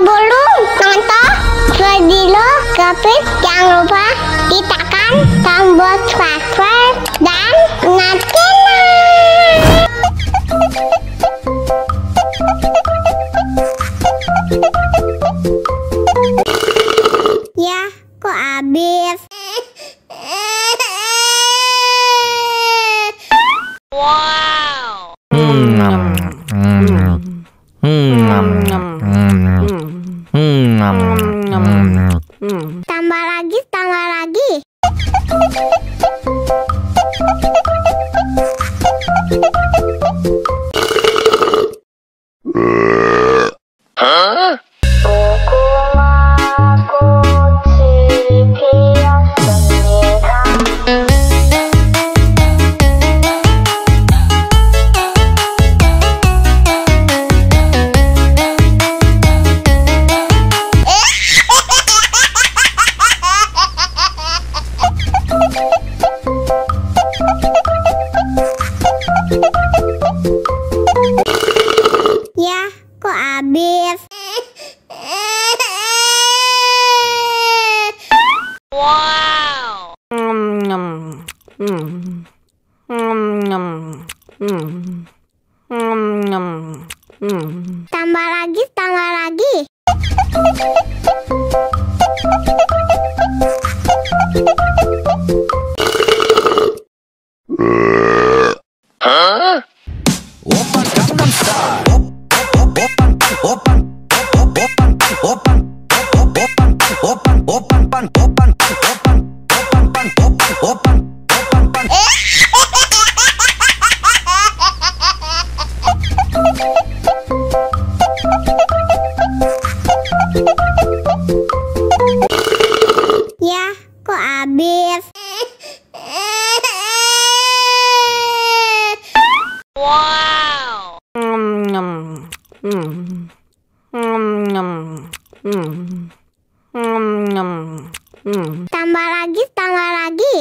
Sebelum nonton video Kepit, jangan lupa tekan tombol subscribe dan nyalakan. Ya, kok habis? Wow. Tambah lagi, tambah lagi. Hah? Ya, kok habis? Wow. Tambah lagi, tambah lagi. Hah? Oppan Gangnam Style. Oppan Ya, kok habis? Wow. Tambah lagi, tambah lagi.